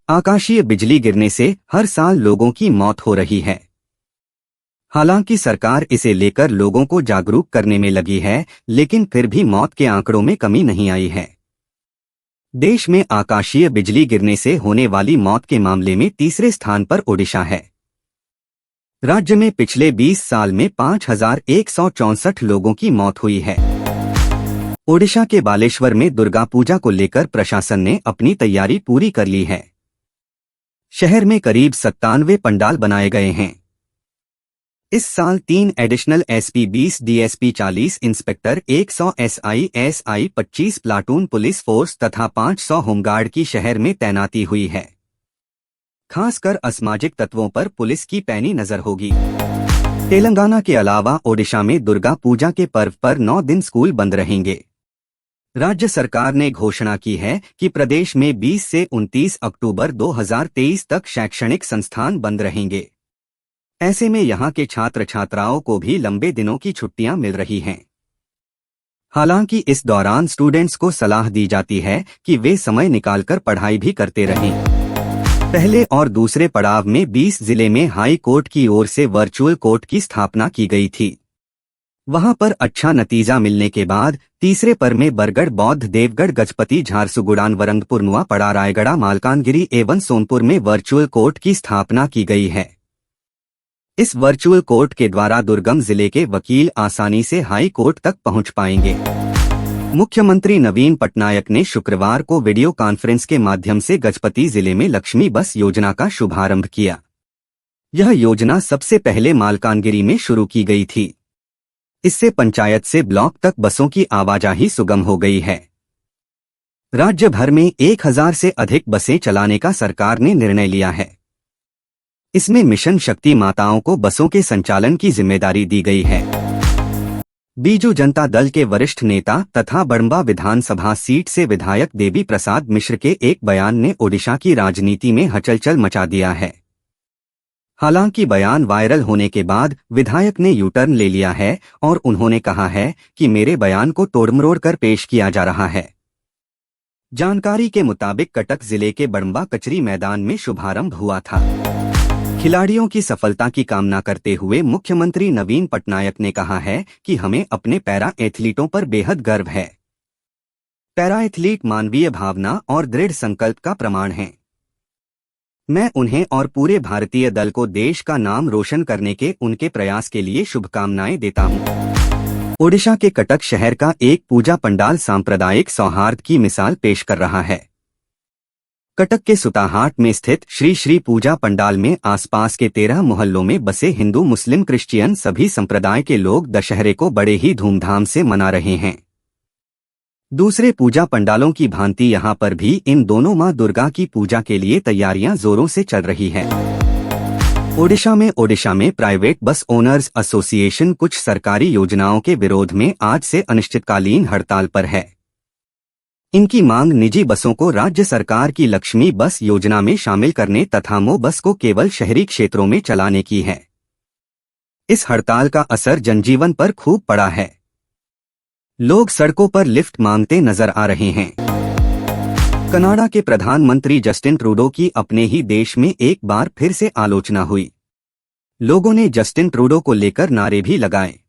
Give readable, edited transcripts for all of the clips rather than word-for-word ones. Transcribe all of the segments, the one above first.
आकाशीय बिजली गिरने से हर साल लोगों की मौत हो रही है। हालांकि सरकार इसे लेकर लोगों को जागरूक करने में लगी है, लेकिन फिर भी मौत के आंकड़ों में कमी नहीं आई है। देश में आकाशीय बिजली गिरने से होने वाली मौत के मामले में तीसरे स्थान पर ओडिशा है। राज्य में पिछले 20 साल में 5,164 लोगों की मौत हुई है। ओडिशा के बालेश्वर में दुर्गा पूजा को लेकर प्रशासन ने अपनी तैयारी पूरी कर ली है। शहर में करीब 97 पंडाल बनाए गए हैं। इस साल 3 additional SP 20 DSP 40 inspector 100 SI 25 platoon police force तथा 500 होमगार्ड की शहर में तैनाती हुई है। खासकर असामाजिक तत्वों पर पुलिस की पैनी नजर होगी। तेलंगाना के अलावा ओडिशा में दुर्गा पूजा के पर्व पर 9 दिन स्कूल बंद रहेंगे। राज्य सरकार ने घोषणा की है कि प्रदेश में 20 से 29 अक्टूबर 2023 तक शैक्षणिक संस्थान बंद रहेंगे। ऐसे में यहां के छात्र छात्राओं को भी लंबे दिनों की छुट्टियां मिल रही हैं। हालांकि इस दौरान स्टूडेंट्स को सलाह दी जाती है कि वे समय निकालकर पढ़ाई भी करते रहें। पहले और दूसरे पड़ाव में 20 जिले में हाई कोर्ट की ओर से वर्चुअल कोर्ट की स्थापना की गई थी। वहां पर अच्छा नतीजा मिलने के बाद तीसरे पर में बरगढ़, बौद्ध, देवगढ़, गजपति, झारसुगुड़ान, वरंगपुर, नुआपड़ा, रायगढ़, मालकानगिरी एवं सोनपुर में वर्चुअल कोर्ट की स्थापना की गई है। इस वर्चुअल कोर्ट के द्वारा दुर्गम जिले के वकील आसानी से हाई कोर्ट तक पहुंच पाएंगे। मुख्यमंत्री नवीन पटनायक ने शुक्रवार को वीडियो कॉन्फ्रेंस के माध्यम से गजपति जिले में लक्ष्मी बस योजना का शुभारंभ किया। यह योजना सबसे पहले मालकानगिरी में शुरू की गई थी। इससे पंचायत से ब्लॉक तक बसों की आवाजाही सुगम हो गई है। राज्य भर में 1000 से अधिक बसें चलाने का सरकार ने निर्णय लिया है। इसमें मिशन शक्ति माताओं को बसों के संचालन की जिम्मेदारी दी गई है। बीजू जनता दल के वरिष्ठ नेता तथा बड़ंबा विधानसभा सीट से विधायक देवी प्रसाद मिश्र के एक बयान ने ओडिशा की राजनीति में हलचल मचा दिया है। हालांकि बयान वायरल होने के बाद विधायक ने यू टर्न ले लिया है और उन्होंने कहा है कि मेरे बयान को तोड़मरोड़ कर पेश किया जा रहा है। जानकारी के मुताबिक कटक जिले के बड़ंबा कचरी मैदान में शुभारंभ हुआ था। खिलाड़ियों की सफलता की कामना करते हुए मुख्यमंत्री नवीन पटनायक ने कहा है कि हमें अपने पैरा एथलीटों पर बेहद गर्व है। पैरा एथलीट मानवीय भावना और दृढ़ संकल्प का प्रमाण हैं। मैं उन्हें और पूरे भारतीय दल को देश का नाम रोशन करने के उनके प्रयास के लिए शुभकामनाएं देता हूं। ओडिशा के कटक शहर का एक पूजा पंडाल सांप्रदायिक सौहार्द की मिसाल पेश कर रहा है। कटक के सुताहाट में स्थित श्री श्री पूजा पंडाल में आसपास के 13 मोहल्लों में बसे हिंदू, मुस्लिम, क्रिश्चियन सभी संप्रदाय के लोग दशहरे को बड़े ही धूमधाम से मना रहे हैं। दूसरे पूजा पंडालों की भांति यहां पर भी इन दोनों मां दुर्गा की पूजा के लिए तैयारियां जोरों से चल रही हैं। ओडिशा में प्राइवेट बस ओनर्स एसोसिएशन कुछ सरकारी योजनाओं के विरोध में आज से अनिश्चितकालीन हड़ताल पर है। इनकी मांग निजी बसों को राज्य सरकार की लक्ष्मी बस योजना में शामिल करने तथा मो बस को केवल शहरी क्षेत्रों में चलाने की है। इस हड़ताल का असर जनजीवन पर खूब पड़ा है। लोग सड़कों पर लिफ्ट मांगते नजर आ रहे हैं। कनाडा के प्रधानमंत्री जस्टिन ट्रूडो की अपने ही देश में एक बार फिर से आलोचना हुई। लोगों ने जस्टिन ट्रूडो को लेकर नारे भी लगाए।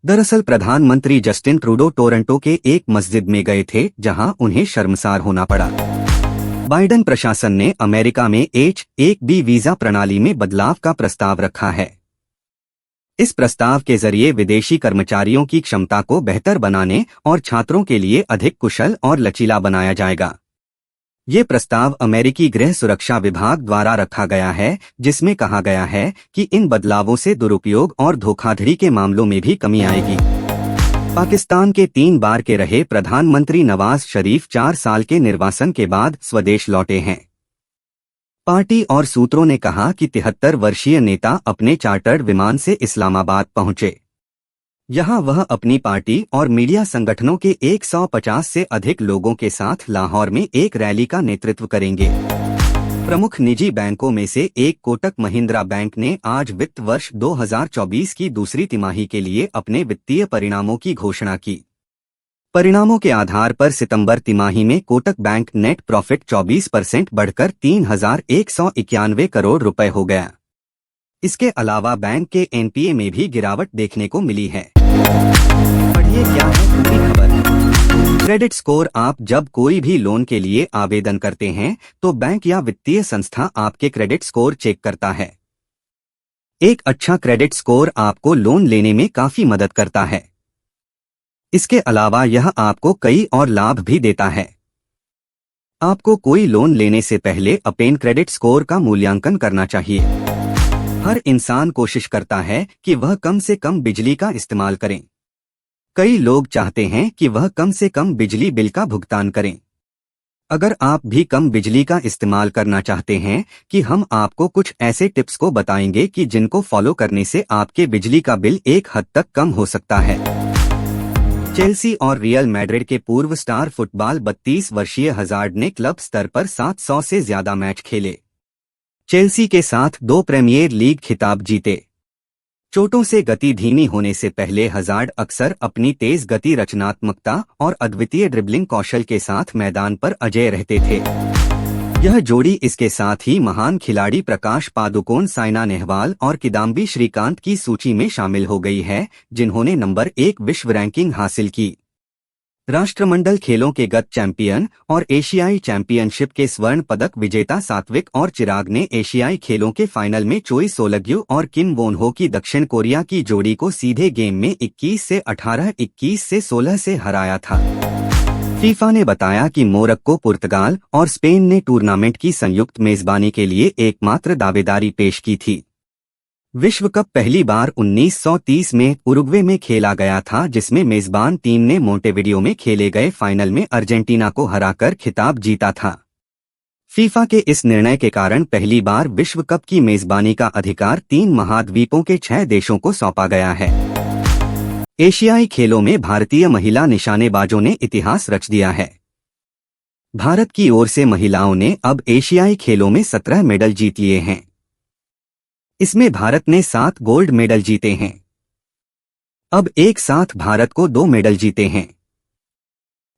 दरअसल प्रधानमंत्री जस्टिन ट्रूडो टोरंटो के एक मस्जिद में गए थे, जहां उन्हें शर्मसार होना पड़ा। बाइडेन प्रशासन ने अमेरिका में H-1B वीजा प्रणाली में बदलाव का प्रस्ताव रखा है। इस प्रस्ताव के जरिए विदेशी कर्मचारियों की क्षमता को बेहतर बनाने और छात्रों के लिए अधिक कुशल और लचीला बनाया जाएगा। ये प्रस्ताव अमेरिकी गृह सुरक्षा विभाग द्वारा रखा गया है, जिसमें कहा गया है कि इन बदलावों से दुरुपयोग और धोखाधड़ी के मामलों में भी कमी आएगी। पाकिस्तान के 3 बार के रहे प्रधानमंत्री नवाज शरीफ 4 साल के निर्वासन के बाद स्वदेश लौटे हैं। पार्टी और सूत्रों ने कहा कि 73 वर्षीय नेता अपने चार्टर्ड विमान से इस्लामाबाद पहुंचे। यहां वह अपनी पार्टी और मीडिया संगठनों के 150 से अधिक लोगों के साथ लाहौर में एक रैली का नेतृत्व करेंगे। प्रमुख निजी बैंकों में से एक कोटक महिंद्रा बैंक ने आज वित्त वर्ष 2024 की दूसरी तिमाही के लिए अपने वित्तीय परिणामों की घोषणा की। परिणामों के आधार पर सितंबर तिमाही में कोटक बैंक नेट प्रॉफिट 24% बढ़कर 3,191 करोड़ रुपए हो गया। इसके अलावा बैंक के एनपीए में भी गिरावट देखने को मिली है। पढ़िए क्या है पूरी खबर। Credit score. आप जब कोई भी लोन के लिए आवेदन करते हैं तो बैंक या वित्तीय संस्था आपके क्रेडिट स्कोर चेक करता है। एक अच्छा क्रेडिट स्कोर आपको लोन लेने में काफी मदद करता है। इसके अलावा यह आपको कई और लाभ भी देता है। आपको कोई लोन लेने से पहले अपने क्रेडिट स्कोर का मूल्यांकन करना चाहिए। हर इंसान कोशिश करता है कि वह कम से कम बिजली का इस्तेमाल करें। कई लोग चाहते हैं कि वह कम से कम बिजली बिल का भुगतान करें। अगर आप भी कम बिजली का इस्तेमाल करना चाहते हैं कि हम आपको कुछ ऐसे टिप्स को बताएंगे कि जिनको फॉलो करने से आपके बिजली का बिल एक हद तक कम हो सकता है। चेल्सी और रियल मैड्रिड के पूर्व स्टार फुटबॉल 32 वर्षीय हजार्ड ने क्लब स्तर पर 700 से ज्यादा मैच खेले। चेल्सी के साथ 2 प्रीमियर लीग खिताब जीते। चोटों से गति धीमी होने से पहले हजार्ड अक्सर अपनी तेज गति, रचनात्मकता और अद्वितीय ड्रिबलिंग कौशल के साथ मैदान पर अजेय रहते थे। यह जोड़ी इसके साथ ही महान खिलाड़ी प्रकाश पादुकोण, साइना नेहवाल और किदाम्बी श्रीकांत की सूची में शामिल हो गई है, जिन्होंने नंबर 1 विश्व रैंकिंग हासिल की। राष्ट्रमंडल खेलों के गत चैंपियन और एशियाई चैंपियनशिप के स्वर्ण पदक विजेता सात्विक और चिराग ने एशियाई खेलों के फाइनल में चोई सोलग्यू और किम वोन हो की दक्षिण कोरिया की जोड़ी को सीधे गेम में 21 से 18, 21 से 16 से हराया था। फीफा ने बताया कि मोरक्को, पुर्तगाल और स्पेन ने टूर्नामेंट की संयुक्त मेजबानी के लिए एकमात्र दावेदारी पेश की थी। विश्व कप पहली बार 1930 में उरुग्वे में खेला गया था, जिसमें मेजबान टीम ने मोंटेविडियो में खेले गए फाइनल में अर्जेंटीना को हराकर खिताब जीता था। फीफा के इस निर्णय के कारण पहली बार विश्व कप की मेजबानी का अधिकार 3 महाद्वीपों के 6 देशों को सौंपा गया है। एशियाई खेलों में भारतीय महिला निशानेबाजों ने इतिहास रच दिया है। भारत की ओर से महिलाओं ने अब एशियाई खेलों में 17 मेडल जीत लिए हैं। इसमें भारत ने 7 गोल्ड मेडल जीते हैं। अब एक साथ भारत को 2 मेडल जीते हैं।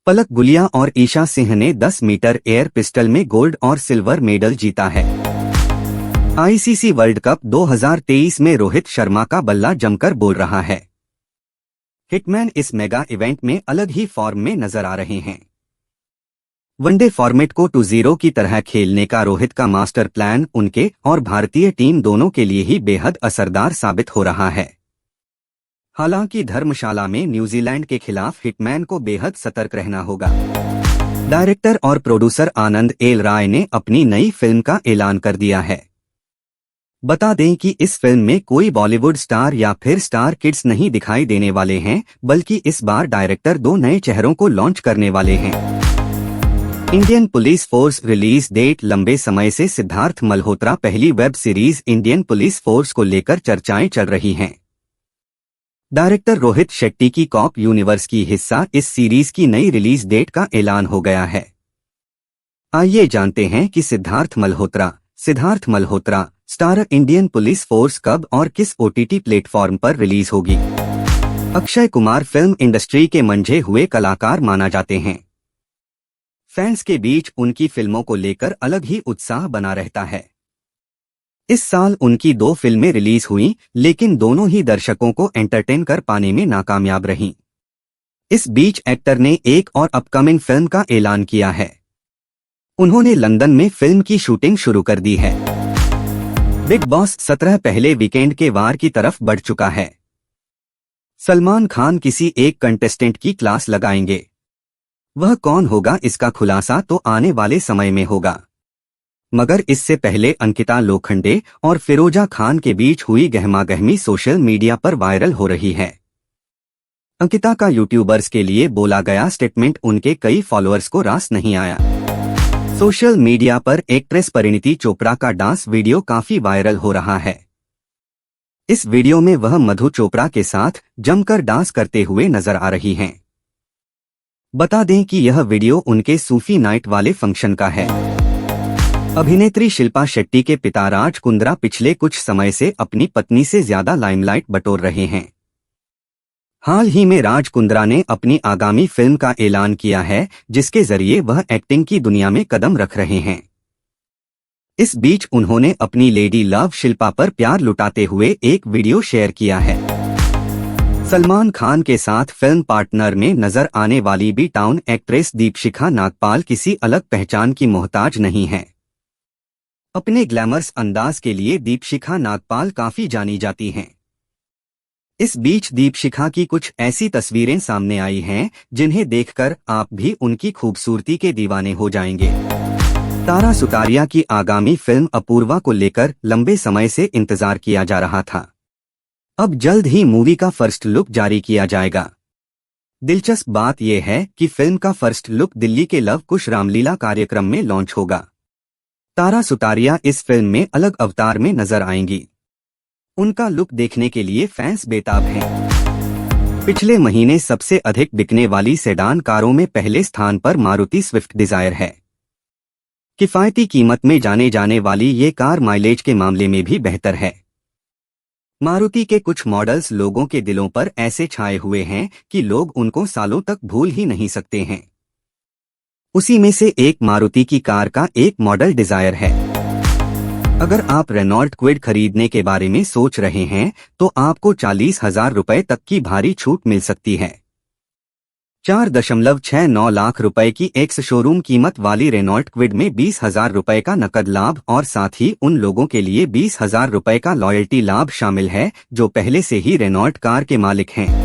पलक गुलिया और ईशा सिंह ने 10 मीटर एयर पिस्टल में गोल्ड और सिल्वर मेडल जीता है। आईसीसी वर्ल्ड कप 2023 में रोहित शर्मा का बल्ला जमकर बोल रहा है। हिटमैन इस मेगा इवेंट में अलग ही फॉर्म में नजर आ रहे हैं। वनडे फॉर्मेट को 2-0 की तरह खेलने का रोहित का मास्टर प्लान उनके और भारतीय टीम दोनों के लिए ही बेहद असरदार साबित हो रहा है। हालांकि धर्मशाला में न्यूजीलैंड के खिलाफ हिटमैन को बेहद सतर्क रहना होगा। डायरेक्टर और प्रोड्यूसर आनंद एल राय ने अपनी नई फिल्म का ऐलान कर दिया है। बता दें कि इस फिल्म में कोई बॉलीवुड स्टार या फिर स्टार किड्स नहीं दिखाई देने वाले हैं, बल्कि इस बार डायरेक्टर 2 नए चेहरों को लॉन्च करने वाले हैं। Indian police force release date. लंबे समय से सिद्धार्थ मल्होत्रा पहली web series Indian police force को लेकर चर्चाएं चल रही हैं। डायरेक्टर रोहित शेट्टी की कॉप यूनिवर्स की हिस्सा इस सीरीज की नई रिलीज डेट का ऐलान हो गया है। आइए जानते हैं कि Siddharth Malhotra starrer Indian police force कब और किस ओटीटी प्लेटफॉर्म पर रिलीज होगी। अक्षय कुमार फिल्म इंडस्ट्री के मंझे हुए कलाकार माना जाते हैं। फैंस के बीच उनकी फिल्मों को लेकर अलग ही उत्साह बना रहता है। इस साल उनकी 2 फिल्में रिलीज हुईं, लेकिन दोनों ही दर्शकों को एंटरटेन कर पाने में नाकामयाब रहीं। इस बीच एक्टर ने एक और अपकमिंग फिल्म का ऐलान किया है। उन्होंने लंदन में फिल्म की शूटिंग शुरू कर दी है। बिग बॉस 17 पहले वीकेंड के वार की तरफ बढ़ चुका है। सलमान खान किसी एक कंटेस्टेंट की क्लास लगाएंगे। वह कौन होगा, इसका खुलासा तो आने वाले समय में होगा। मगर इससे पहले अंकिता लोखंडे और फिरोजा खान के बीच हुई गहमागहमी सोशल मीडिया पर वायरल हो रही है। अंकिता का यूट्यूबर्स के लिए बोला गया स्टेटमेंट उनके कई फॉलोअर्स को रास नहीं आया। सोशल मीडिया पर एक्ट्रेस परिणीति चोपड़ा का डांस वीडियो काफी वायरल हो रहा है। इस वीडियो में वह मधु चोपड़ा के साथ जमकर डांस करते हुए नजर आ रही हैं। बता दें कि यह वीडियो उनके सूफी नाइट वाले फंक्शन का है। अभिनेत्री शिल्पा शेट्टी के पिता राज कुंद्रा पिछले कुछ समय से अपनी पत्नी से ज्यादा लाइमलाइट बटोर रहे हैं। हाल ही में राज कुंद्रा ने अपनी आगामी फिल्म का ऐलान किया है, जिसके जरिए वह एक्टिंग की दुनिया में कदम रख रहे हैं। इस बीच उन्होंने अपनी लेडी लव शिल्पा पर प्यार लुटाते हुए एक वीडियो शेयर किया है। सलमान खान के साथ फिल्म पार्टनर में नजर आने वाली B town actress Deepshikha Nagpal किसी अलग पहचान की मोहताज नहीं है। अपने ग्लैमरस अंदाज के लिए दीपशिखा नागपाल काफी जानी जाती हैं। इस बीच दीपशिखा की कुछ ऐसी तस्वीरें सामने आई हैं, जिन्हें देखकर आप भी उनकी खूबसूरती के दीवाने हो जाएंगे। तारा सुतारिया की आगामी फिल्म अपूर्वा को लेकर लंबे समय से इंतजार किया जा रहा था। अब जल्द ही मूवी का फर्स्ट लुक जारी किया जाएगा। दिलचस्प बात यह है कि फिल्म का फर्स्ट लुक दिल्ली के लव कुश रामलीला कार्यक्रम में लॉन्च होगा। तारा सुतारिया इस फिल्म में अलग अवतार में नजर आएंगी। उनका लुक देखने के लिए फैंस बेताब हैं। पिछले महीने सबसे अधिक बिकने वाली सेडान कारों में पहले स्थान पर मारुति स्विफ्ट डिजायर है। किफायती कीमत में जाने जाने वाली ये कार माइलेज के मामले में भी बेहतर है। मारुति के कुछ मॉडल्स लोगों के दिलों पर ऐसे छाए हुए हैं कि लोग उनको सालों तक भूल ही नहीं सकते हैं। उसी में से एक मारुति की कार का एक मॉडल डिजायर है। अगर आप रेनॉल्ट क्विड खरीदने के बारे में सोच रहे हैं तो आपको 40,000 रुपए तक की भारी छूट मिल सकती है। 4.69 लाख रुपए की एक्स शोरूम कीमत वाली रेनॉल्ट क्विड में 20,000 रुपए का नकद लाभ और साथ ही उन लोगों के लिए 20,000 रुपए का लॉयल्टी लाभ शामिल है जो पहले से ही रेनॉल्ट कार के मालिक हैं।